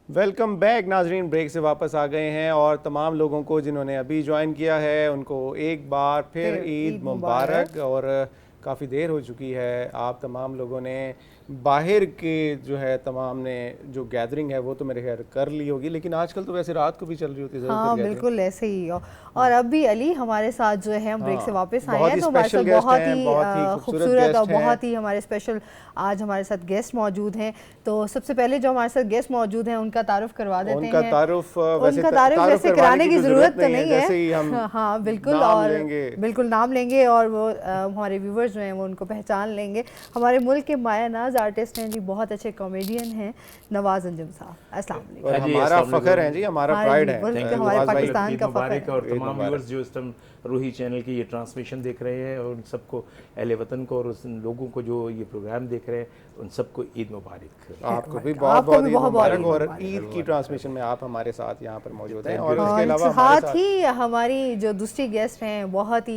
Welcome back नाजरीन, break से वापस आ गए हैं और तमाम लोगों को जिन्होंने अभी ज्वाइन किया है उनको एक बार फिर ईद मुबारक। और काफ़ी देर हो चुकी है, आप तमाम लोगों ने बाहर के जो है तमाम ने जो गैदरिंग है वो तो मेरे ख्याल कर ली होगी, लेकिन आजकल तो वैसे रात को भी चल रही होती है। हाँ बिल्कुल ऐसे ही। और अभी अली हमारे साथ जो है हम ब्रेक से वापस आए हैं, तो हमारे साथ बहुत ही खूबसूरत और बहुत ही हमारे स्पेशल आज हमारे साथ गेस्ट मौजूद हैं। तो सबसे पहले जो हमारे साथ गेस्ट मौजूद हैं उनका तारुफ करवा देते हैं। उनका तारुफ वैसे कराने की जरूरत तो नहीं है। हाँ बिल्कुल, और बिल्कुल नाम लेंगे और वो हमारे व्यूवर्स जो हैं वो उनको पहचान लेंगे। हमारे मुल्क के माया नाज आर्टिस्ट हैं जी, बहुत अच्छे कॉमेडियन हैं नवाज अंजुम साहब। अस्सलाम वालेकुम। हमारा फख्र है जी, हमारा प्राइड है, हमारे पाकिस्तान का फख्र है। और तमाम व्यूअर्स जो इस टाइम रूही चैनल की ये ट्रांसमिशन देख रहे हैं और उन सबको अहले वतन को और उन लोगों को जो ये प्रोग्राम देख रहे हैं उन सबको ईद मुबारक। आपको भी बहुत बहुत ईद मुबारक। और ईद की ट्रांसमिशन में आप हमारे साथ यहाँ पर मौजूद हैं और इसके अलावा साथ ही हमारी जो दूसरी गेस्ट हैं बहुत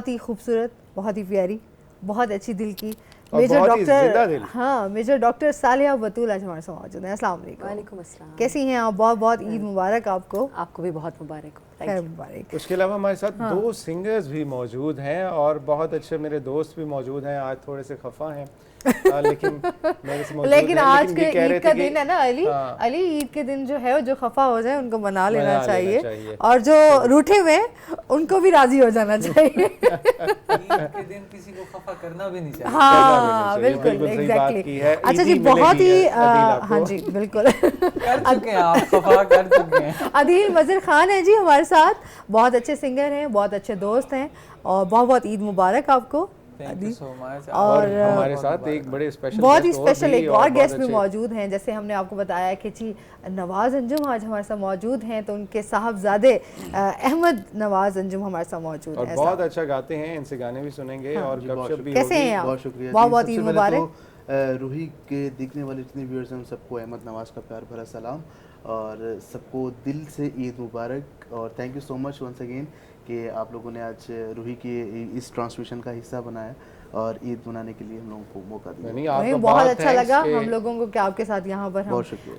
ही खूबसूरत, बहुत ही प्यारी, बहुत अच्छी दिल की मेजर डॉक्टर, हाँ मेजर डॉक्टर सालिया बतूल आज हमारे साथ मौजूद हैं। अस्सलाम वालेकुम। वालेकुम अस्सलाम। कैसी हैं आप? बहुत बहुत ईद मुबारक आपको। आपको भी बहुत मुबारक हो। खैर मुबारक। उसके अलावा हमारे साथ दो सिंगर्स भी मौजूद हैं और बहुत अच्छे मेरे दोस्त भी मौजूद हैं। आज थोड़े से खफा हैं लेकिन आज के ईद का दिन है ना अली, अली ईद के दिन जो है जो खफा हो जाए उनको मना लेना चाहिए और जो रूठे हुए उनको भी राजी हो जाना चाहिए। ईद के दिन किसी को खफा करना भी नहीं चाहिए। हाँ बिल्कुल एग्जैक्टली। अच्छा जी, बहुत ही हाँ जी बिल्कुल कर चुके हैं आप, खफा कर चुके हैं। अदील वज़ीर खान है जी हमारे साथ, बहुत अच्छे सिंगर हैं, बहुत अच्छे दोस्त हैं और बहुत बहुत ईद मुबारक आपको। और हमारे साथ एक बड़े स्पेशल बहुत ही स्पेशल एक और गेस्ट भी मौजूद हैं। जैसे हमने आपको बताया कि जी नवाज अंजुम आज हमारे साथ मौजूद हैं, तो उनके साहबजादे अहमद नवाज अंजुम हमारे साथ मौजूद हैं। बहुत अच्छा गाते हैं, इनसे गाने भी सुनेंगे और गपशप भी। कैसे हैं आप? बहुत शुक्रिया, बहुत बहुत ईद मुबारक। रूही के देखने वाले जितने व्यूअर्स हैं सबको अहमद नवाज का प्यार भरा सलाम और सबको दिल से ईद मुबारक। और thank you so much once again कि आप लोगों ने आज रूही की इस ट्रांसमिशन का हिस्सा बनाया और ईद मनाने के लिए हम लोगों को मौका दिया। बहुत अच्छा लगा हम लोगों को कि आपके साथ यहाँ पर हम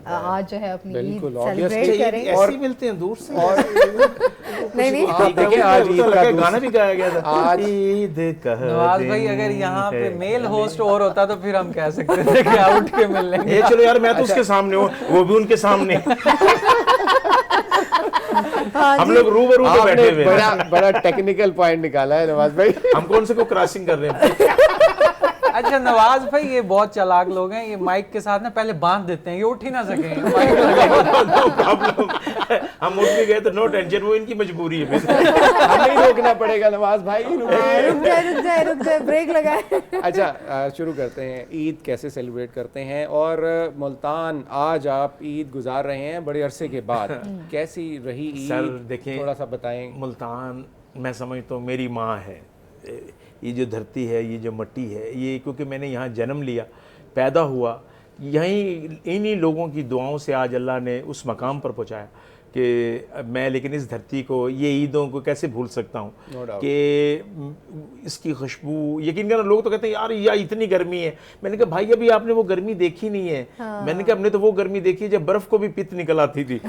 आज जो है अपनी ईद सेलिब्रेट करें। और मिलते हैं दूर से और नहीं आज ईद का गाना भी गाया गया था, आज ईद का। नवाज भाई अगर यहाँ पे मेल होस्ट और होता तो फिर हम कह सकते थे कि उठ के मिल लेंगे। चलो यार, मैं तो उसके सामने हूँ, वो भी उनके सामने। हम लोग रूबरू पे बैठे हुए हैं। बड़ा टेक्निकल पॉइंट निकाला है नवाज भाई। हम कौन से को क्रॉसिंग कर रहे हैं? अच्छा नवाज भाई ये बहुत चालाक लोग हैं, ये माइक के साथ ना पहले बांध देते हैं, ये उठ ही ना सके माइक हम उठ भी गए तो नो टेंशन, वो इनकी मजबूरी है। हमें ही रोकना पड़ेगा नवाज भाई। रुक जाए ब्रेक लगाए। अच्छा शुरू करते हैं, ईद कैसे सेलिब्रेट करते हैं और मुल्तान आज आप ईद गुजार रहे हैं बड़े अरसे के बाद, कैसी रही ईद? सर देखें, थोड़ा सा बताएं। मुल्तान मैं समझता हूँ मेरी माँ है। ये जो धरती है, ये जो मिट्टी है, ये क्योंकि मैंने यहाँ जन्म लिया, पैदा हुआ यहीं, इन्हीं लोगों की दुआओं से आज अल्लाह ने उस मकाम पर पहुँचाया कि मैं लेकिन इस धरती को, ये ईदों को कैसे भूल सकता हूँ कि इसकी खुशबू। यकीन करना, लोग तो कहते हैं यार या इतनी गर्मी है। मैंने कहा भाई अभी आपने वो गर्मी देखी नहीं है। हाँ। मैंने कहा हमने तो वो गर्मी देखी है जब बर्फ को भी पित्त निकल आती थी।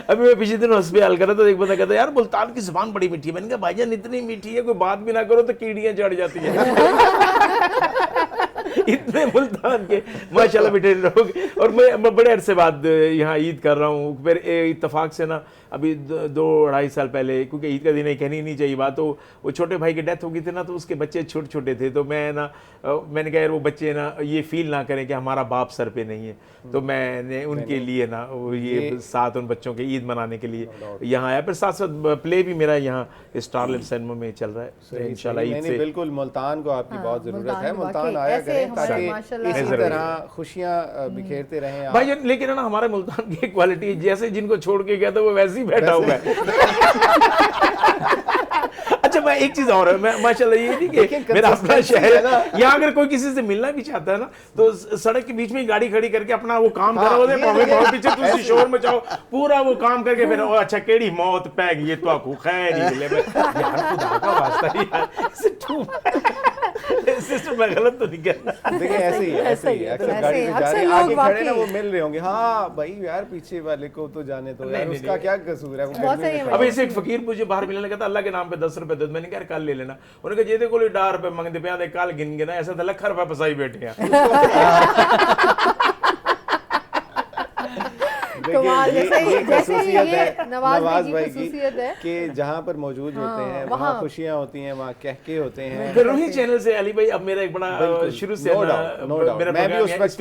अभी मैं पिछले दिन हॉस्पिटल कर रहा था, एक बंदा कहता यार मुल्तान की जुबान बड़ी मीठी है। मैंने कहा भाईजान इतनी मीठी है कोई बात भी ना करो तो कीड़ियां चढ़ जाती हैं। इतने मुल्तान के माशाल्लाह मीठे लोग। और मैं बड़े अरसे बाद यहाँ ईद कर रहा हूँ। फिर इत्तेफाक से ना अभी 2-2.5 साल पहले, क्योंकि ईद का दिन है कहनी नहीं चाहिए बात, तो वो छोटे भाई की डेथ हो गई थी ना, तो उसके बच्चे छोटे छोटे थे। तो मैंने कहा यार वो बच्चे ना ये फील ना करें कि हमारा बाप सर पे नहीं है, तो मैंने उनके लिए ना वो ये साथ उन बच्चों के ईद मनाने के लिए यहाँ आया। फिर साथ साथ प्ले भी मेरा यहाँ स्टारलाइट सिनेमा में चल रहा है, तो इंशाल्लाह ईद से। बिल्कुल मुल्तान को आपकी बहुत ज़रूरत है, मुल्तान आया करें ताकि इसी तरह खुशियाँ बिखेरते रहें भाई। लेकिन है ना हमारे मुल्तान की क्वालिटी, जैसे जिनको छोड़ के गया था वो वैसे ही बैठा हुआ है। अच्छा मैं एक चीज और है, मैं माशाल्लाह ये नहीं कि मेरा अपना शहर है ना, यहाँ अगर कोई किसी से मिलना भी चाहता है ना तो सड़क के बीच में गाड़ी खड़ी करके अपना वो काम करो, भावे पीछे तुम शोर मचाओ, पूरा वो काम करके फिर अच्छा केड़ी मौत पै गई तो आपको खैर ही मिले। यार खुदा का वास्ता यार सिस्टर मैं गलत तो नहीं कह रहा। देखिए ऐसे ही अक्सर गाड़ी में जा रहे हैं, आगे खड़े ना वो मिल रहे होंगे, हाँ भाई यार पीछे वाले को तो जाने दो यार, उसका क्या कसूर है। अब ऐसे एक फकीर मुझे बाहर मिलने लगा था, अल्लाह के नाम पे 10 रुपए दे, मैंने कहा कल ले लेना, उन्होंने कहा जेदे को 10 रुपए मंगते पे कल गिन गिना, ऐसा था लाख रुपए फसाई बैठे हैं। नवाज भाई की कि जहाँ पर मौजूद होते हैं वहाँ खुशियाँ होती हैं, वहाँ कहके होते हैं। रूही चैनल से अली भाई अब मेरा एक बड़ा शुरू से मेरा मैं भी उस वक्त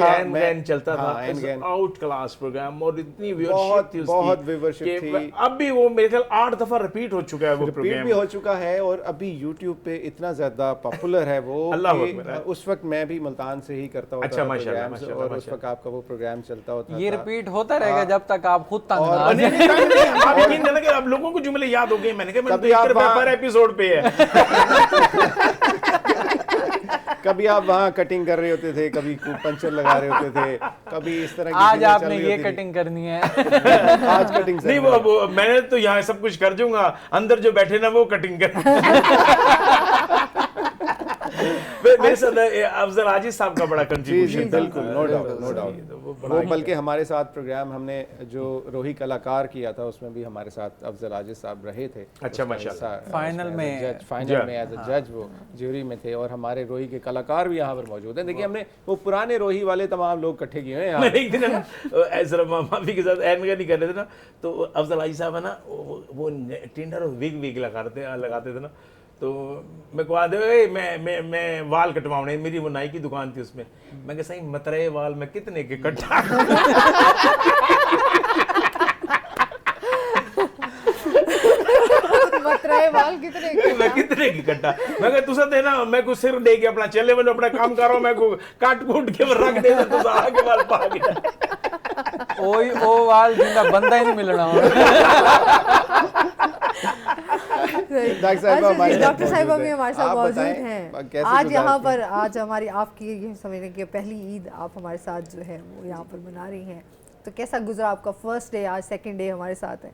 चलता था, आउट क्लास प्रोग्राम, और इतनी बहुत व्यूअरशिप थी। अब भी वो मेरे ख्याल 8 दफा रिपीट हो चुका है, वो रिपीट भी हो चुका है और अभी यूट्यूब पे इतना ज्यादा पॉपुलर है वो। उस वक्त मैं भी मुल्तान से ही करता होता था प्रोग्राम, और उस वक्त आपका वो प्रोग्राम चलता होता था। ये रिपीट होता रहेगा जब तक आप खुद तंग ना आ जाए। अब लोगों को जुमले याद हो गए, मैंने कहा मैं 1 रुपया पर एपिसोड पे है। कभी आप वहाँ कटिंग कर रहे होते थे, कभी पंचर लगा रहे होते थे, कभी इस तरह की आज आपने ये कटिंग करनी है। आज कटिंग नहीं वो मैंने तो यहाँ सब कुछ कर दूंगा, अंदर जो बैठे ना वो कटिंग कर। मेरे साथ अफजल आजिज साहब का बड़ा कंट्रीब्यूशन, बिल्कुल नो डाउट। वो बल्कि हमारे साथ प्रोग्राम हमने जो रोही कलाकार किया था उसमें भी हमारे साथ अफजल आजिज साहब रहे थे। अच्छा माशाल्लाह। फाइनल में एज अ जज वो ज्यूरी में थे, और हमारे रोही के कलाकार भी यहाँ पर मौजूद हैं। देखिए हमने वो पुराने रोही वाले तमाम लोग इकट्ठे किए हैं। एक दिन माफी के साथ एनका नहीं कर रहे थे ना, तो अफजल आजिज साहब है ना वो टिंडर विग लगाते थे ना, तो मैं को आदे मैं वाल कटवाने, मेरी वो नाई की दुकान थी उसमें, मैं कहा सही मतरे वाल मैं कितने के कटा। वाल कितने की कट्टा, मैं कहा तुसा देना, मैं को सिर दे के अपना चले वाले अपना काम करो, मैं को काट कूट के रख दे तो आगे वाल पा गया। ओए ओ वाल जिंदा बंदा ही नहीं मिलना। डॉक्टर साहिबा भी हमारे साथ मौजूद हैं आज यहाँ पर। आज हमारी आपकी ये समझने की पहली ईद आप हमारे साथ जो है वो यहाँ पर मना रही हैं, तो कैसा गुजरा आपका फर्स्ट डे, आज सेकंड डे हमारे साथ है?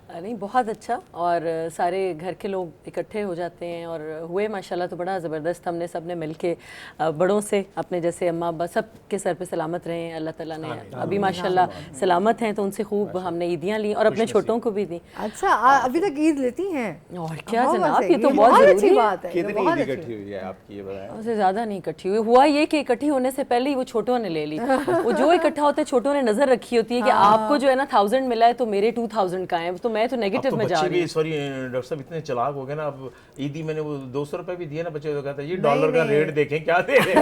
नहीं बहुत अच्छा, और सारे घर के लोग इकट्ठे हो जाते हैं और हुए माशाल्लाह तो बड़ा ज़बरदस्त। हमने सब ने मिल के बड़ों से अपने जैसे अम्मा अब्बा सब के सर पे सलामत रहे हैं, अल्लाह ताला ने अभी माशाल्लाह सलामत हैं, तो उनसे खूब हमने ईदियाँ ली और अपने छोटों को भी दी। अच्छा अभी तक ईद लेती हैं? और क्या जनाब, ये तो बहुत ज़रूरी बात है। कितनी ईद इकट्ठी हुई है आपकी, ये बताएं? उससे ज़्यादा नहीं इकट्ठी हुई, हुआ ये कि इकट्ठी होने से पहले ही वो छोटों ने ले ली। वो जो इकट्ठा होते हैं छोटों ने नज़र रखी होती है कि आपको जो है ना 1000 मिला है तो मेरे 2000 का है, तो मैं तो नेगेटिव में जा रही हूं। सॉरी डॉक्टर साहब इतने चालाक हो गए ना, अब ईदी मैंने वो 200 रुपए भी दिए ना, बच्चे तो कहता है ये डॉलर का रेट देखें क्या दे रहे हैं।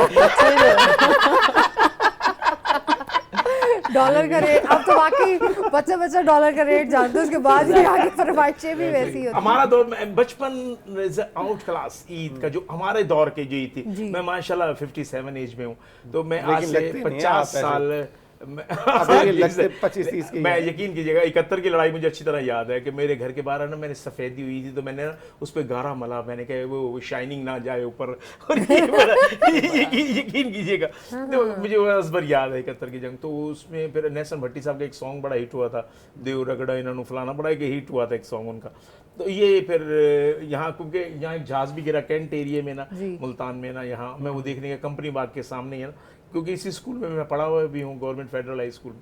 डॉलर का रेट अब तो बाकी बच्चा डॉलर का रेट जानते हैं, उसके बाद ही आगे फरमाइशें भी वैसी होती। हमारा दौर में बचपन आउट क्लास ईद का जो हमारे दौर की जो ईद थी, मैं माशाल्लाह 57 एज में हूँ, तो मैं आज से 50 साल मैं यकीन कीजिएगा 71 की लड़ाई मुझे अच्छी तरह याद है कि मेरे घर के बाहर ना मैंने सफेदी हुई थी, तो मैंने ना उस पर गारा मला, मैंने कहा वो शाइनिंग ना जाए ऊपर, और यकीन कीजिएगा तो मुझे वो असबर याद है 71 की जंग। तो उसमें फिर नेसन भट्टी साहब का एक सॉन्ग बड़ा हिट हुआ था, देव रगड़ा इन्होंने फलाना, बड़ा एक हिट हुआ था एक सॉन्ग उनका। तो ये फिर यहाँ क्योंकि यहाँ एक जहाज भी गिरा कैंट एरिया में ना, मुल्तान में ना, यहाँ मैं वो देखने का कंपनी बाग के सामने है ना, क्योंकि इसी स्कूल में मैं पढ़ा हुआ भी हूँ, गवर्नमेंट फेडरल हाई स्कूल में।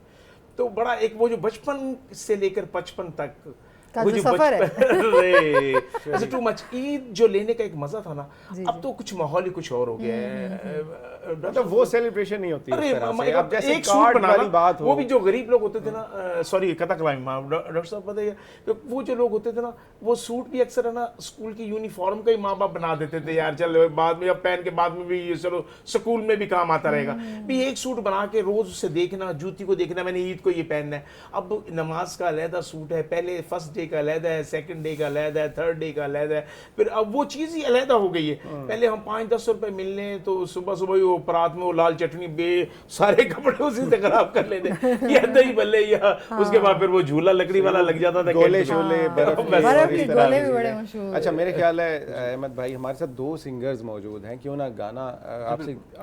तो बड़ा एक वो जो बचपन से लेकर 55 तक वो जो सफर है ऐसे टू मच। ईद जो लेने का एक मजा था ना, अब तो कुछ माहौल ही कुछ और हो गया है, मतलब वो सेलिब्रेशन नहीं होती। अरे अब जैसे एक सूट बनाना, बात वो भी जो गरीब लोग होते थे ना, सॉरी कथा कलामी डॉक्टर साहब बताइए, वो जो लोग होते थे ना, वो सूट भी अक्सर है ना स्कूल की यूनिफॉर्म का ही माँ बाप बना देते थे, यार चल बाद में अब पहन के बाद में भी चलो स्कूल में भी काम आता रहेगा, भी एक सूट बना के रोज उसे देखना, जूती को देखना, मैंने ईद को ये पहनना है। अब नमाज का अलहदा सूट है, पहले फर्स्ट डे का अलहदा है, सेकंड डे का अलहदा है, थर्ड डे का अलहदा है, फिर अब वो चीज़ ही अलहदा हो गई है। पहले हम 5-10 रुपए मिलने तो सुबह सुबह ही वो परात में वो लाल चटनी बे सारे कपड़े उसी से खराब कर लेते या दही बल्ले या उसके बाद फिर वो झूला लकड़ी वाला लग जाता था, गोले शोले बर्फ के बर्फ और के इस तरह गोले की भी बड़े चीजें। मशहूर अच्छा, मेरे ख्याल है अहमद भाई हमारे साथ दो सिंगर्स मौजूद हैं, क्यों ना गाना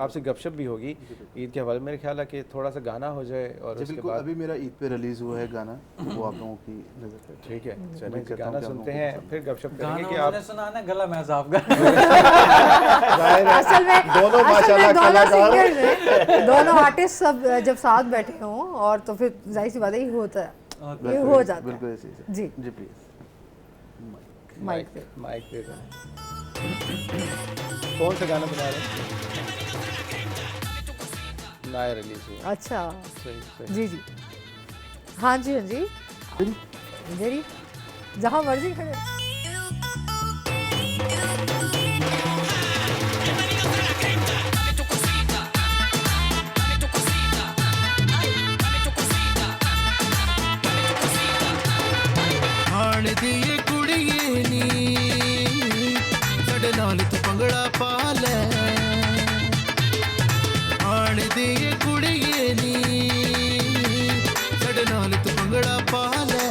आपसे गपशप भी होगी ईद के हवाले। मेरे ख्याल है कि थोड़ा सा गाना हो जाए और जी उसके बिल्कुल, बाद अभी मेरा ईद पे रिलीज हुआ है गाना, वो आप लोगों की नजर पे। ठीक है, चलें उम्मीद करता हूं गाना कि आप सुनते लोगों को हैं, फिर गपशप गाना करेंगे कि आप उन्होंने सुना ना, गला मैं साफ कर जाहिर है, असल में दोनों माशाल्लाह दोनों कलाकार सिंगर्स हैं, दोनों आर्टिस्ट सब जब साथ बैठे हों और तो फिर जाहिर सी बात है ये होता है, ये हो जाता है। बिल्कुल ऐसे ही जी जी प्लीज। माइक पे माइक दे दो। कौन सा गाना बना रहे हैं? नया रिलीज हुआ। अच्छा सही सही। जी जी हाँ जी हाँ जी जी जहाँ मर्जी खड़े हाण दिए कुड़िए नी साडे नाल तू पंगड़ा पा ले, हाण दिए कुड़िए नी साडे नाल तू पंगड़ा पा ले,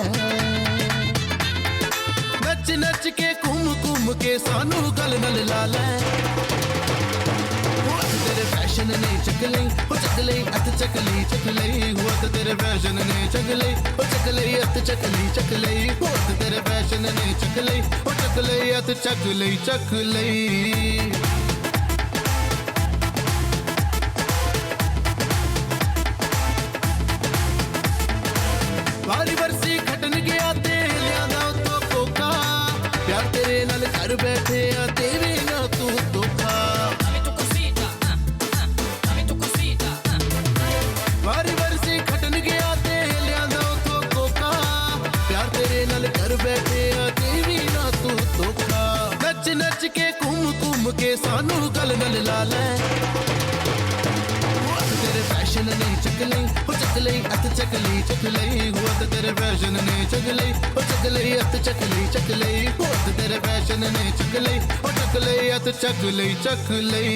नच नच के घूम घूम के सानू गल नल ला ले, तेरे फैशन ने चक लई ओ चक लई अत चक लई हुआ तो तेरे फैशन ने चक लई ओ चक लई अत चक लई हुआ तो तेरे फैशन ने चक लई ओ चक लई अत चक लई वारी बरसी खटन गया ते लियांदा तो कोका, प्यार तेरे नाल घर बैठे आ तेरे ना तू धोखा, वारी बरसी खटन गया ते लियांदा तो कोका, प्यार तेरे नाल घर बैठे आ तेरी ना तू धोखा, नच नच के घूम के सानू गल नल ला ले, तेरे फैशन ने चक लई ओ चक लई अत चक लई हुआ तो तेरे फैशन ने चक लई ओ चक लई अत चक लई हुआ तो तेरे फैशन ने चक लई ओ चक लई अत चक लई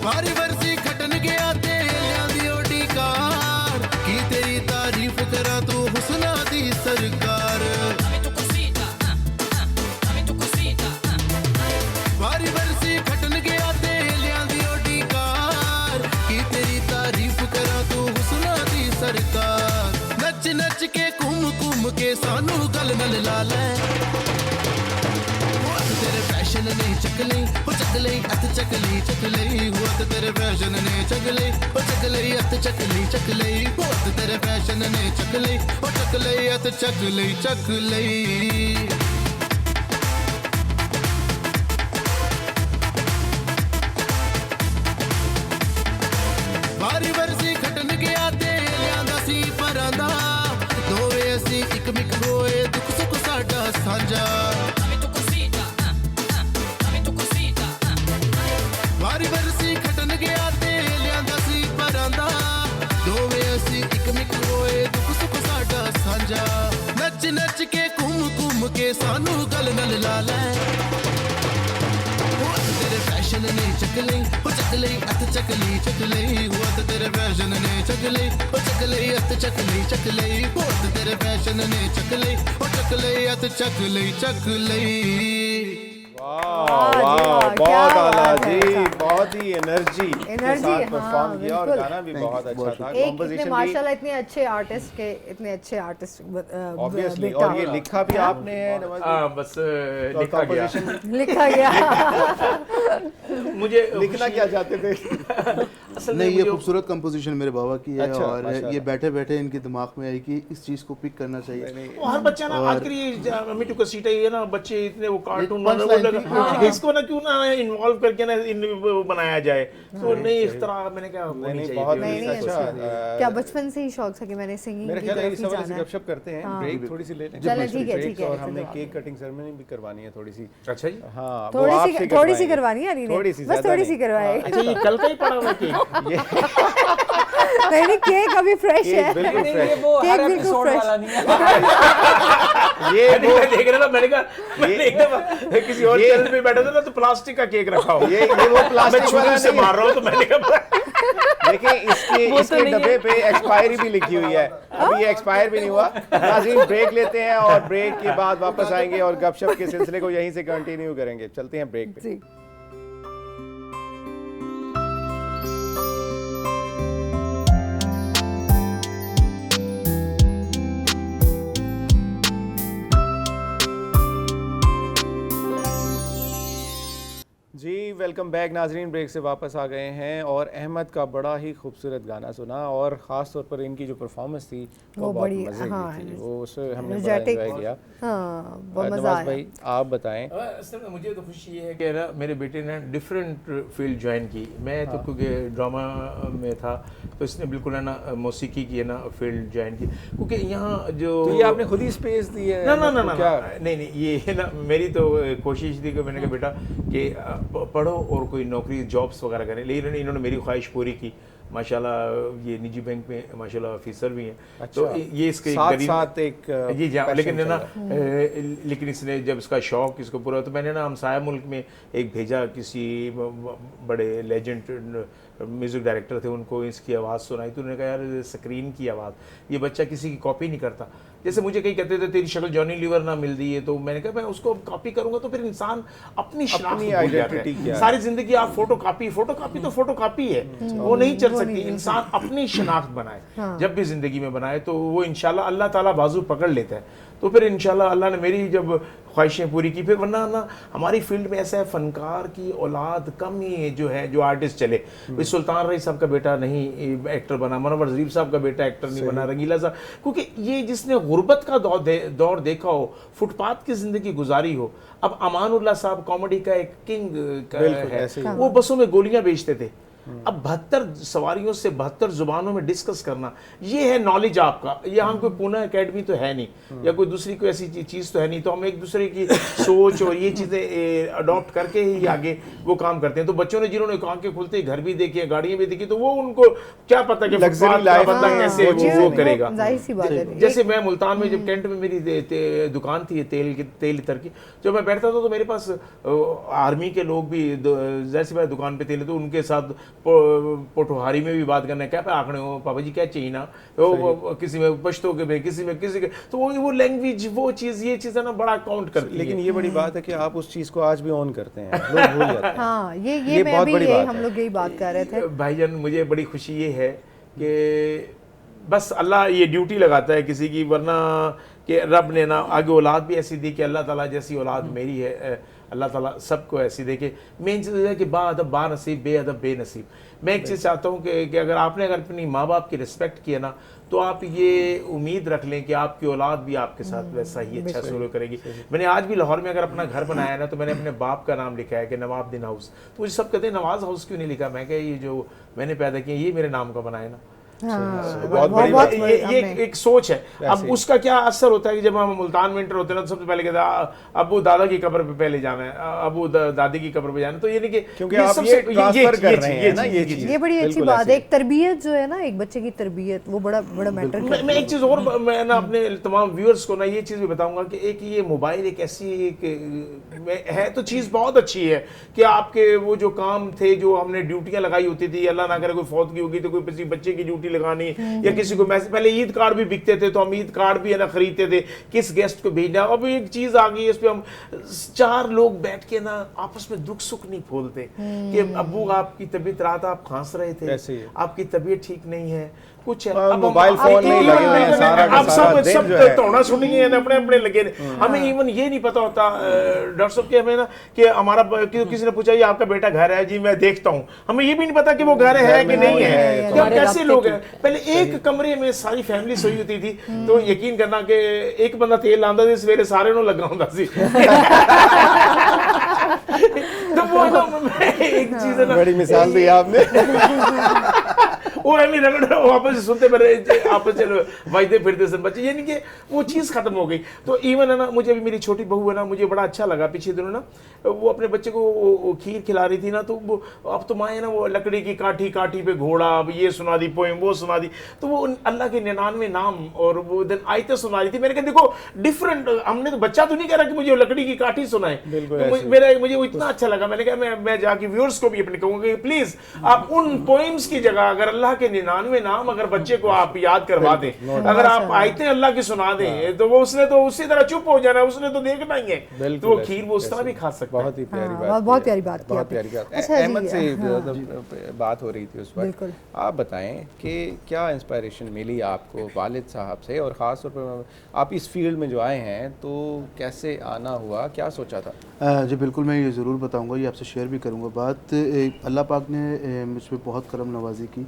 वारी बरसी खटन गया ते लियांदी ओडी कार, की तेरी तारीफ करा तू हुस्ना दी सरकार, वारी बरसी खटन गया ते लियांदी ओडी कार, की तेरी तारीफ करा तू हुस्ना दी सरकार, नच नच के घूम के सानू गल नल ला ले, तेरे फैशन ने चक लई ओ चक लई अत चक लई हुआ तो तेरे फैशन ने चक लई ओ चक लई अत चक लई हुआ तो तेरे फैशन ने चक लई ओ चक लई अत चक लई वारी बरसी खटन गया ते लियांदा सी परांदा, दोवे असी इक मिक होए दुख सुख साडा सांझा, वारी बरसी खटन गया ते लियांदा सी परांदा, दोवे असी इक मिक होए दुख सुख साडा सांझा, नच नच के घूम के सानू गल नल ला ले, तेरे फैशन ने चक लई ओ चक लई अत चक लई हुआ तो तेरे फैशन ने चक लई ओ चक लई अत चक लई हुआ तो तेरे फैशन ने चक लई ओ चक लई अत चक लई वाह वाह, बहुत आला जी, बहुत ही एनर्जी के साथ परफॉर्म किया और बिल्कुल। गाना भी बहुत अच्छा था, एक इतने कॉम्पोजिशन भी माशाल्लाह इतने अच्छे आर्टिस्ट के इतने अच्छे आर्टिस्ट ऑब्वियसली, और ये लिखा भी आपने है नवाज भाई? बस और लिखा गया composition लिखा गया मुझे लिखना क्या चाहते थे? असल में नहीं, ये मुझे खूबसूरत कंपोजिशन मेरे बाबा की है, अच्छा, और माशाल्लाह। ये बैठे बैठे इनके दिमाग में आई कि इस चीज को पिक करना चाहिए। वो हर बच्चा ना आखिर ये मिट्टू का सीटा ये ना बच्चे इतने वो कार्टून punch line थी। इसको ना क्यों ना इन्वॉल्व करके ना इन वो बनाया जाए, तो नहीं इस तरह मैंने कहा होनी नहीं, चाहिए बहुत थी। नहीं, अच्छा क्या बचपन से ही शौक था कि मैंने सिंगिंग मेरे की ख्याल है तरफ इस ही हवाले से जाना है। गपशप करते हैं, ब्रेक थोड़ी सी ले लें। चलें, ठीक है, Breaks ठीक है, और ऐसे हमने तो केक कटिंग सेरेमनी भी करवानी है थोड़ी सी। अच्छा जी, हाँ, वो थोड़ी आपसे सी करवाएंगे। करवानी है अली ने, थोड़ी सी, बस ज़्यादा थोड़ी सी नहीं। करवाए। अच्छा ये कल का ही पड़ा हुआ केक, नहीं केक अभी फ्रेश है, बिल्कुल नहीं, फ्रेश। ये वो केक हर बिल्कुल एपिसोड fresh। वाला नहीं है। ये वो मैं देख रहा था, मैंने कहा मैंने एक दफा किसी और चैनल पे बैठा था ना, तो प्लास्टिक का केक रखा हो, ये वो मैं प्लास्टिक छुरी वाला से नहीं मार रहा हूँ, तो मैंने कहा देखिए इसके डब्बे पे एक्सपायरी भी लिखी हुई है, अभी ये एक्सपायर भी नहीं हुआ। नाज़रीन ब्रेक लेते हैं और ब्रेक के बाद वापस आएंगे और गपशप के सिलसिले को यहीं से कंटिन्यू करेंगे। चलते हैं ब्रेक पे। जी। जी वेलकम बैक नाजरीन, ब्रेक से वापस आ गए हैं और अहमद का बड़ा ही खूबसूरत गाना सुना और ख़ास तौर पर इनकी जो परफॉर्मेंस थी वो बहुत बड़ी, मज़े हाँ, की थी, वो उसे हमने बड़ा energetic, एंजॉय किया। हाँ बहुत मजा नवाज आया। भाई आप बताएं। असल में मुझे तो खुशी ये है कि ना मेरे बेटे ने डिफरेंट फील्ड ज्वाइन की। मैं तो क्योंकि ड्रामा में था तो इसने बिल्कुल है ना मौसीकी की है ना फील्ड ज्वाइन की, क्योंकि यहाँ जो तो ये आपने खुद ही स्पेस दी है? ना ना ना तो ना क्या नहीं ये है ना मेरी तो कोशिश थी कि मैंने कहा बेटा कि पढ़ो और कोई नौकरी जॉब्स वगैरह करें, लेकिन इन्होंने मेरी ख्वाहिश पूरी की। माशाल्लाह ये निजी बैंक में माशाल्लाह ऑफिसर भी हैं। अच्छा, तो ये इसके साथ गरीब साथ एक जी जी, passion लेकिन है ना चल लेकिन इसने जब इसका शौक इसको पूरा, तो मैंने ना हमसाया मुल्क में एक भेजा, किसी बड़े लेजेंड म्यूज़िक डायरेक्टर थे, उनको इसकी आवाज़ सुनाई तो उन्होंने कहा यार स्क्रीन की आवाज़, ये बच्चा किसी की कॉपी नहीं करता। जैसे मुझे कई कहते थे तेरी शक्ल जॉनी लीवर ना मिल रही है, तो मैंने कहा मैं उसको कॉपी करूंगा तो फिर इंसान अपनी शनाख्त भूल जाता आइडेंटिटी है। क्या है? सारी जिंदगी आप फोटो कॉपी तो फोटो कॉपी है, वो नहीं चल सकती। इंसान अपनी शनाख्त बनाए, जब भी जिंदगी में बनाए तो वो इंशाल्लाह अल्लाह ताला बाजू पकड़ लेता है। तो फिर इंशाल्लाह अल्लाह ने मेरी जब ख्वाहिशें पूरी की, फिर वरना ना हमारी फील्ड में ऐसा है फनकार की औलाद कम ही है जो है जो आर्टिस्ट चले। भाई सुल्तान रईस साहब का बेटा नहीं एक्टर बना, मनोवर ज़रीफ साहब का बेटा एक्टर नहीं बना, रंगीला साहब, क्योंकि ये जिसने गुर्बत का दौर देखा हो, फुटपाथ की जिंदगी गुजारी हो। अब अमानुल्लाह साहब कॉमेडी का एक किंग है, वो बसों में गोलियां बेचते थे। अब 72 सवारियों से 72 जुबानों में डिस्कस करना, ये है नॉलेज आपका। यहाँ कोई पूना एकेडमी तो है नहीं या कोई दूसरी कोई ऐसी चीज़ तो है नहीं, तो हम एक दूसरे की सोच और ये चीज़ें अडॉप्ट करके ही आगे वो काम करते हैं। तो बच्चों ने जिन्होंने आंखें खुलते ही घर भी देखे, गाड़ियाँ भी देखी, तो वो उनको क्या पता कि Luxury life बंदा कैसे वो करेगा। जाहिर सी बात है। जैसे मैं मुल्तान में जब कैंट में मेरी दुकान थी तेल इतर की, जब मैं बैठता था तो मेरे पास आर्मी के लोग भी जैसे मैं दुकान पे थे तो उनके साथ पोठोहारी में भी बात करना, क्या पे आंकड़े हो पापा जी क्या चाहिए ना, तो किसी में पश्तो के में किसी के, तो वो लैंग्वेज वो चीज़ ये चीज़ है ना बड़ा काउंट करती है। लेकिन ये बड़ी बात है कि आप उस चीज़ को आज भी ऑन करते हैं, लोग भूल जाते हैं। हाँ ये मैं बहुत भी बड़ी ये बात हम है। लोग यही बात कर रहे थे भाईजान। मुझे बड़ी खुशी ये है कि बस अल्लाह ये ड्यूटी लगाता है किसी की, वरना कि रब ने ना आगे औलाद भी ऐसी दी कि अल्लाह ताला जैसी औलाद मेरी है, अल्लाह ताला सबको ऐसी दे के। मेन चीज़ है कि बाअदब बानसीब बेअदब बेनसीब। मैं एक चीज़ चाहता हूँ कि अगर आपने अगर अपनी माँ बाप की रिस्पेक्ट किया ना, तो आप ये उम्मीद रख लें कि आपकी औलाद भी आपके साथ वैसा ही अच्छा सलूक करेगी। मैंने आज भी लाहौर में अगर अपना घर बनाया ना, तो मैंने अपने बाप का नाम लिखा है कि नवाबुद्दीन हाउस। तो मुझे सब कहते हैं नवाज हाउस क्यों नहीं लिखा, मैं क्या ये जो मैंने पैदा किया ये मेरे नाम का बनाया ना। बहुत बड़ी बात है। ये एक सोच है। अब उसका क्या असर होता है कि जब हम मुल्तान में एंटर होते हैं ना, तो सबसे पहले कहते हैं अबू दादा की कब्र पे पहले जाना है, अबू दादी की कब्र पे जाना है। तो ये नहीं कि क्योंकि आप ये ट्रांसफर कर रहे हैं ना, ये चीज़ ये बड़ी अच्छी बात है। एक तरबियत जो है ना, एक बच्चे की तरबियत, वो बड़ा मैटर करती है। मैं एक चीज़ और मैं ना अपने तमाम व्यूअर्स को ना ये चीज़ भी बताऊंगा कि एक ये मोबाइल एक ऐसी है तो चीज़ बहुत अच्छी है कि आपके वो जो काम थे, जो हमने ड्यूटियां लगाई होती थी, अल्लाह ना करे कोई फौत की होगी तो कोई किसी बच्चे की ड्यूटी लगानी, या किसी को मैसेज, पहले ईद कार्ड भी बिकते थे तो हम ईद कार्ड भी है ना खरीदते थे, किस गेस्ट को भेजना। अब एक चीज़ आ गई, इस पर हम 4 लोग बैठ के ना आपस में दुख सुख नहीं खोलते कि अब्बू आपकी तबीयत रात आप खांस रहे थे, आपकी तबीयत ठीक नहीं है, कुछ है। अब मोबाइल फोन में लगे हुए हैं, सारा का सारा दिन जो है तोड़ना सुनिए अपने अपने लगे। हमें इवन ये नहीं पता होता डॉक्टर साहब कि हमें ना कि हमारा किसी ने पूछा ये आपका बेटा घर है जी, मैं देखता हूँ, हमें ये भी नहीं पता कि वो घर है कि नहीं है, कि हम कैसे लोग हैं। पहले एक कमरे में सारी फैमिली सोई होती थी, तो यकीन करना कि एक बंदा तेल लांदा सी सवेरे सारे नूं लगा हुंदा सी। तो वो एक चीज है ना, बड़ी मिसाल दी आपने। वो है नहीं रगड़ वापस से सुनते मेरे आपस चलो बजते फिरते सब बच्चे, यानी कि वो चीज़ खत्म हो गई। तो इवन है ना, मुझे अभी मेरी छोटी बहू है ना, मुझे बड़ा अच्छा लगा पिछले दिनों ना, वो अपने बच्चे को खीर खिला रही थी ना, तो वो अब तो माँ है ना वो लकड़ी की काठी काठी पे घोड़ा, अब ये सुना दी पोएम, वो सुना दी, तो वो अल्लाह के 99 नाम और वो दिन आयतें सुना रही थी। मैंने कहा देखो डिफरेंट, हमने तो बच्चा तो नहीं कह रहा कि मुझे लकड़ी की काठी सुनाए, तो मुझे वो इतना अच्छा लगा। मैंने कहा मैं जाके व्यूअर्स को भी अपने कहूँगा कि प्लीज आप उन पोएम्स की जगह अगर अल्लाह के 99 नाम अगर बच्चे को आप याद करवा दें, अगर आप आयतें अल्लाह की सुना दें, तो वो उसने तो उसी तरह चुप हो जाना, उसने तो देखना ही है, तो वो खीर वो उस तरह भी खा सकता है। बहुत ही प्यारी बात, बहुत प्यारी बात, बहुत प्यारी बात। अहमद से बात हो रही थी उस वक्त, आप बताएं कि क्या इंस्पायरेशन मिली आपको वालिद साहब से, और ख़ास तौर पर आप इस फील्ड में जो आए हैं तो कैसे आना हुआ, क्या सोचा था? जी बिल्कुल, मैं ये ज़रूर बताऊंगा, ये आपसे शेयर भी करूंगा बात। अल्लाह पाक ने मुझ पर बहुत करम नवाजी की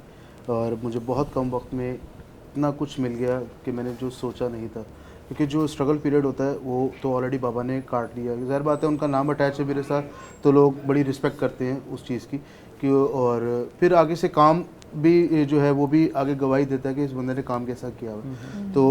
और मुझे बहुत कम वक्त में इतना कुछ मिल गया कि मैंने जो सोचा नहीं था, क्योंकि जो स्ट्रगल पीरियड होता है वो तो ऑलरेडी बाबा ने काट लिया। ज़ाहिर बात है उनका नाम अटैच है मेरे साथ, तो लोग बड़ी रिस्पेक्ट करते हैं उस चीज़ की कि, और फिर आगे से काम भी जो है वो भी आगे गवाही देता है कि इस बंदे ने काम कैसा किया हुआ। तो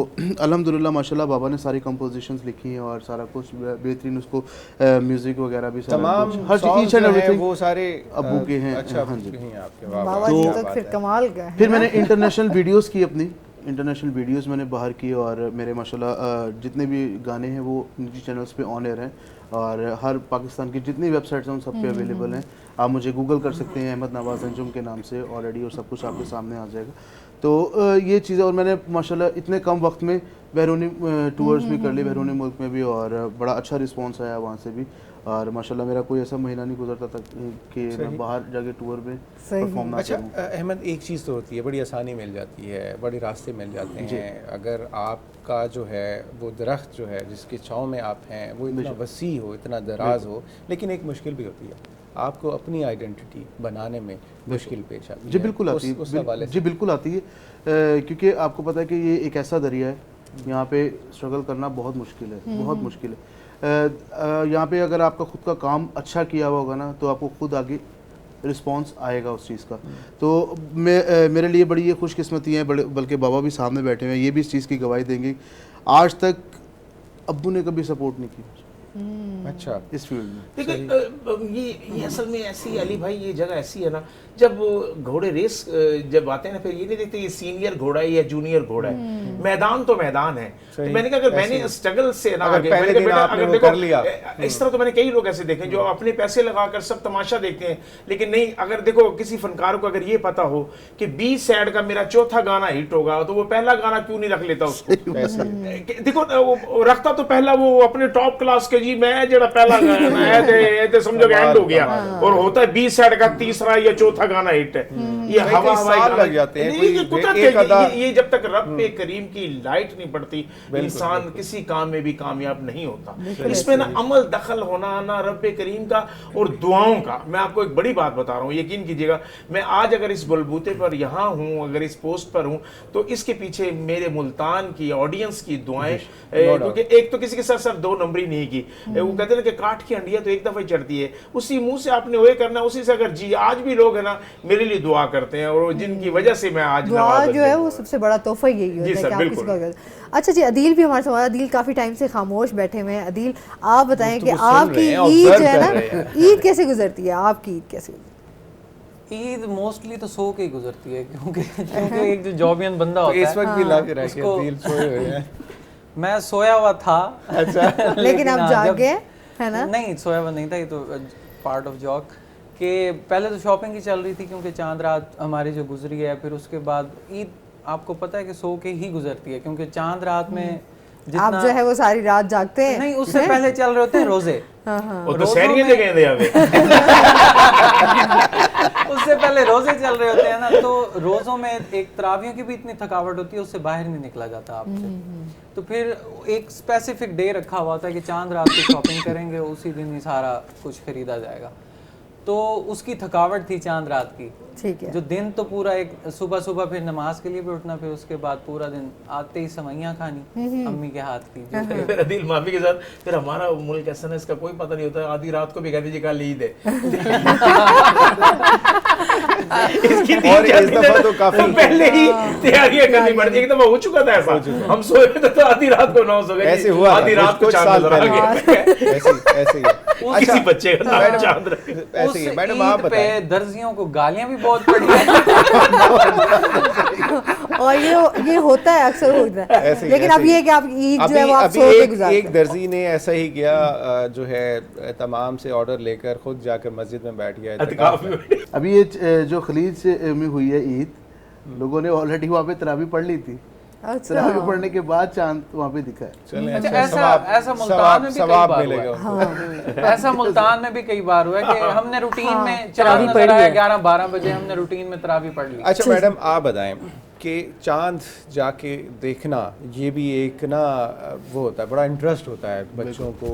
अल्हम्दुलिल्लाह माशाल्लाह बाबा ने सारी कंपोजिशंस लिखी हैं और सारा कुछ बेहतरीन, उसको म्यूजिक वगैरह भी तमाम हर चीज़ वो सारे अब्बू के हैं। अच्छा, हाँ जी, आपके बाबा जी तो फिर कमाल का है। फिर मैंने इंटरनेशनल वीडियोस की, अपनी इंटरनेशनल वीडियोस मैंने बाहर की, और मेरे माशाल्लाह जितने भी गाने हैं वो निजी चैनल्स पे ऑन एयर हैं, और हर पाकिस्तान की जितनी वेबसाइट्स हैं उन सब पे अवेलेबल हैं। आप मुझे गूगल कर सकते हैं अहमद नवाज अंजुम के नाम से ऑलरेडी, और सब कुछ आपके सामने आ जाएगा। तो ये चीज़ें, और मैंने माशाल्लाह इतने कम वक्त में बैरूनी टूर्स भी कर लिए, बैरूनी मुल्क में भी, और बड़ा अच्छा रिस्पॉन्स आया वहाँ से भी, और माशाल्लाह मेरा कोई ऐसा महीना नहीं गुजरता था कि मैं बाहर जाके टूर में परफॉर्म ना अच्छा करूं। अहमद, एक चीज़ तो होती है, बड़ी आसानी मिल जाती है, बड़े रास्ते मिल जाते हैं, अगर आपका जो है वो दरख्त जो है जिसके छाँव में आप हैं वो इतना वसी हो, इतना दराज हो, लेकिन एक मुश्किल भी होती है, आपको अपनी आइडेंटिटी बनाने में मुश्किल पेश आती है। जी बिल्कुल आती है, जी बिल्कुल आती है, क्योंकि आपको पता है कि ये एक ऐसा दरिया है, यहाँ पे स्ट्रगल करना बहुत मुश्किल है, बहुत मुश्किल है। यहाँ पे अगर आपका खुद का काम अच्छा किया हुआ होगा ना, तो आपको खुद आगे रिस्पांस आएगा उस चीज़ का। तो मेरे लिए बड़ी ये खुशकिस्मती है, बल्कि बाबा भी सामने बैठे हुए हैं, ये भी इस चीज़ की गवाही देंगे, आज तक अब्बू ने कभी सपोर्ट नहीं किया। अच्छा, इस फील्ड में देखिए ये असल में ऐसी, अली भाई ये जगह ऐसी है ना, जब घोड़े रेस जब आते हैं ना, फिर ये नहीं देखते ये सीनियर घोड़ा है या जूनियर घोड़ा है, मैदान तो मैदान है। तो मैंने कहा अगर मैंने स्ट्रगल से ना आगे, मैंने कहा बेटा अगर देखो इस तरह, तो मैंने कई लोग ऐसे देखे जो अपने पैसे लगाकर सब तमाशा देखते हैं, लेकिन नहीं, अगर देखो किसी फनकार को अगर ये पता हो कि बी साइड का मेरा चौथा गाना हिट होगा, तो वो पहला गाना क्यों नहीं रख लेता उसको? देखो रखता तो पहला वो अपने टॉप क्लास के, जी मैं जरा पहला गाना है समझो एंड हो गया, और होता है बी साइड का तीसरा या चौथा गाना हिट है। ये हवा लग जाते हैं, ये जब तक रब पे करीम की लाइट नहीं पड़ती, इंसान किसी काम में भी कामयाब नहीं होता। इसमें ना अमल दखल होना ना रब पे करीम का और दुआओं का। मैं आपको एक बड़ी बात बता रहा हूँ, यकीन कीजिएगा, मैं आज अगर इस बलबूते पर यहाँ हूँ, अगर इस पोस्ट पर हूँ, तो इसके पीछे मेरे मुल्तान की ऑडियंस की दुआएं, क्योंकि एक तो किसी के साथ सर दो नंबरी नहीं की, वो कहते हैं कि काठ की हंडिया तो एक दफा चढ़ती है, उसी मुंह से आपने वो करना, उसी से अगर जी। आज भी लोग है ना मेरे लिए दुआ करते हैं, और जिनकी वजह से मैं आज दुआ जो है वो सबसे बड़ा तोहफा यही होता है कि आप किसी को। अच्छा जी, अदील भी हमारे साथ, अदील काफी टाइम से खामोश बैठे हुए हैं। अदील आप बताएं कि आपकी ईद जो है ना, ईद कैसे गुजरती है? आपकी ईद कैसे गुजरती है? ईद मोस्टली तो सो के ही गुजरती है, क्योंकि एक जो जॉबियन बंदा होता है, इस वक्त भी लग रहा है कि अदील सोए हुए हैं। मैं सोया हुआ था, अच्छा लेकिन अब जाग गए है ना? नहीं, सोया हुआ नहीं था, ये तो पार्ट ऑफ जॉक कि पहले तो शॉपिंग ही चल रही थी, क्योंकि चांद रात हमारी जो गुजरी है, फिर उसके बाद ईद आपको पता है कि सो के ही गुजरती है, क्योंकि चांद रात में आप जो है वो सारी रात जागते हैं? नहीं, उससे पहले चल रहे होते हैं रोजे। वो तो सैरियत जगह दे आवे। उससे पहले रोजे चल रहे होते हैं ना, तो रोजों में एक तरावियों की भी इतनी थकावट होती है, उससे बाहर नहीं निकला जाता आपसे। तो फिर एक स्पेसिफिक डे रखा हुआ था कि चांद रात की शॉपिंग करेंगे, उसी दिन ही सारा कुछ खरीदा जाएगा। तो उसकी थकावट थी चांद रात की। ठीक है। जो दिन तो पूरा एक सुबह सुबह फिर नमाज के लिए भी उठना, फिर उसके बाद पूरा दिन आते ही सवैयां खानी अम्मी के हाथ की। मेरा दिल माफी के साथ, फिर हमारा मुल्क ऐसा है, इसका कोई पता नहीं होता, आधी रात को भी कह दीजिए कल ईद है। इसकी और इस दफा तो काफी पहले ही तैयारियां करनी पड़ती। एक दफा हो चुका था ऐसा, हम सोए थे तो आधी रात को 9 सौ गए, ऐसे हुआ आधी रात को कुछ चांद साल नजर आ पहले गया। ऐसे ही वो किसी बच्चे का नाम चांद रखे। ऐसे ही। उस मैडम आप ईद पे बताएं। दर्जियों को गालियां भी बहुत पड़ी हैं। और ये होता है, अक्सर होता है। ऐसे ही, लेकिन ऐसे अब ये ही। है कि आप ईद जो है वो आप अभी सो के एक गुजारते हैं। दर्जी ने ऐसा ही किया, जो है तमाम से ऑर्डर लेकर खुद जाकर मस्जिद में बैठ गया। एहतिकाफ में। अभी ये जो खलीज में हुई है ईद, लोगों ने ऑलरेडी वहाँ पे तरावी पढ़ ली थी। अच्छा। तरावी पढ़ने के बाद चांद वहाँ पे दिखा है। चलें, अच्छा, अच्छा, ऐसा मुल्तान में भी कई सवाब बार मिलेगा हुआ उनको। है। ऐसा मुल्तान में भी कई बार हुआ है कि हमने रूटीन में तरावी चांद पढ़ नजर आया लिया। 11-12 बजे, हमने रूटीन में तरावी पढ़ ली। अच्छा मैडम आप बताएं कि चांद जाके देखना ये भी एक ना वो होता है, बड़ा इंटरेस्ट होता है बच्चों को।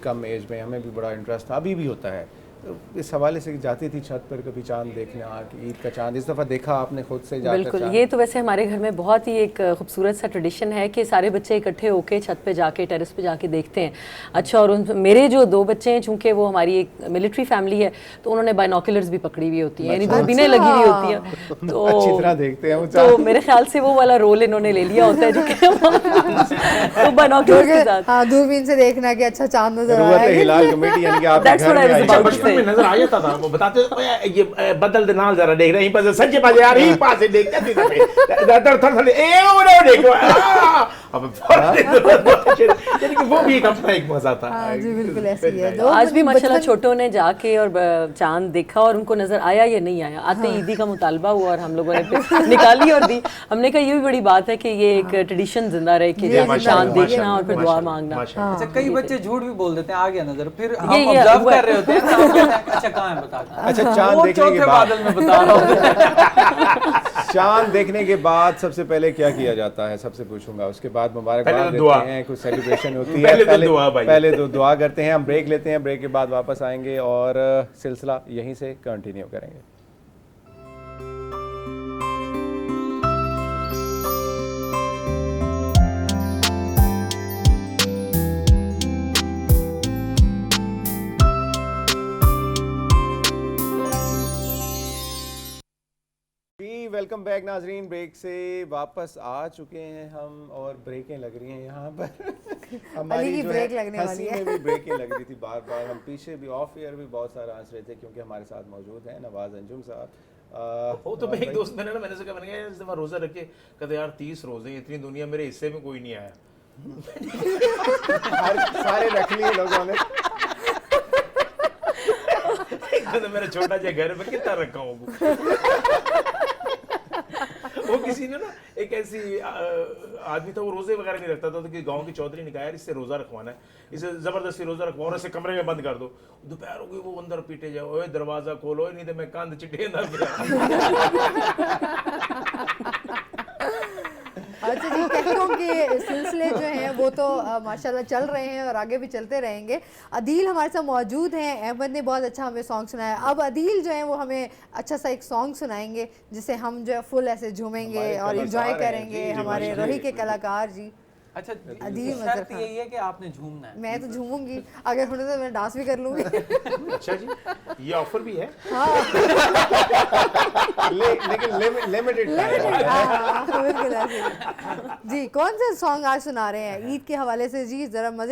कम एज में हमें भी बड़ा इंटरेस्ट था, अभी भी होता है। तो इस हवाले से जाती थी छत पर कभी चांद देखने, कि ईद का चांद इस दफ़ा देखा आपने खुद से जाकर? बिल्कुल, चांद? ये तो वैसे हमारे घर में बहुत ही एक खूबसूरत सा ट्रेडिशन है कि सारे बच्चे इकट्ठे होके छत पे जाके, टेरेस पे जाके देखते हैं। अच्छा, और मेरे जो 2 बच्चे हैं, चूंकि वो हमारी एक मिलिट्री फैमिली है, तो उन्होंने बाइनोकुलर्स भी पकड़ी हुई होती हैं, यानी दूरबीनें लगी हुई होती हैं, तो अच्छी तरह देखते हैं वो तो चांद। मेरे ख्याल से वो वाला रोल इन्होंने ले लिया होता है जो कि तो बाइनोकुलर्स के साथ। हाँ, दूरबीन से देखना कि अच्छा चांद नजर आ ज़रूरत रहा है है। हिलाल कमेटी यानी कि आपके That's घर what I में was आई। about to बचपन में नजर आ जाता था, वो बताते ये बदल दे नाल जरा देख रहे हैं, पर सच्चे पास यार ही पास से देखते थे थोड़ा ए वो देखो अब यानी कि वो भी एक अपना एक मजा था। हाँ जी, बिल्कुल ऐसे ही है। आज भी माशाल्लाह छोटों ने जाके और चांद देखा और उनको नजर आया या नहीं आया, आते ईदी का मुतालबा हुआ और हम लोगों ने फिर निकाली और दी। हमने कहा ये भी बड़ी बात है कि ये एक ट्रेडिशन जिंदा रहे कि चांद देखना और फिर दुआ मांगना। अच्छा, कई बच्चे झूठ भी बोल देते हैं, आ गया नजर, फिर हम ये ऑब्जर्व हुआ है। कर रहे होते हैं तो हम कहते हैं, अच्छा कहाँ है बता। अच्छा, चांद वो देखने के चौथे बाद बादल में बता रहा हूँ। चांद देखने के बाद सबसे पहले क्या किया जाता है, सबसे पूछूंगा। उसके बाद मुबारकबाद पहले तो देते दुआ। हैं, कुछ सेलिब्रेशन होती है। पहले तो दुआ भाई। पहले तो दुआ करते हैं। हम ब्रेक लेते हैं, ब्रेक के बाद वापस आएंगे और सिलसिला यहीं से कंटिन्यू करेंगे। वेलकम बैक नाजरीन, ब्रेक से वापस आ चुके हैं हम और ब्रेकें लग रही हैं यहाँ पर। हमारी की जो ब्रेक है लगने वाली हंसी है। में भी ब्रेकें लग रही थी बार बार। हम पीछे भी ऑफ एयर भी बहुत सारा हंस रहे थे क्योंकि हमारे साथ मौजूद हैं नवाज अंजुम साहब। वो तो मैं एक दोस्त मैंने से कहा, मैंने कहा इस दफा रोजा रखे, कहते यार 30 रोजे, इतनी दुनिया मेरे हिस्से में कोई नहीं आया। सारे रख लिए लोगों ने। तो मेरा छोटा सा घर में कितना रखा हूँ। वो किसी ने ना एक ऐसी आदमी था, वो रोजे वगैरह नहीं रखता था, तो कि गांव की चौधरी ने कहा यार इससे रोजा रखवाना है, इसे जबरदस्ती रोजा रखवाओ और इसे कमरे में बंद कर दो। दोपहर हो गई, वो अंदर पीटे जाओ, ओए दरवाजा खोलो, नहीं तो मैं कंध चिट्टे ना। अच्छा जी, कहतों के सिलसिले जो हैं वो तो माशाल्लाह चल रहे हैं और आगे भी चलते रहेंगे। अदील हमारे साथ मौजूद हैं। अहमद ने बहुत अच्छा हमें सॉन्ग सुनाया। अब अदील जो है वो हमें अच्छा सा एक सॉन्ग सुनाएंगे जिसे हम जो है फुल ऐसे झूमेंगे और इंजॉय करेंगे। हमारे रोही के कलाकार जी। अच्छा, अदील शर्त यही है कि आपने झूमना है। मैं तो झूमूंगी, अगर होने तो मैं डांस भी कर लूंगी। अच्छा जी, ये ऑफर भी है। लेकिन लिमिटेड बिल्कुल ऐसे। जी, कौन सा सॉन्ग आज सुना रहे हैं ईद के हवाले से? जी जरा मजे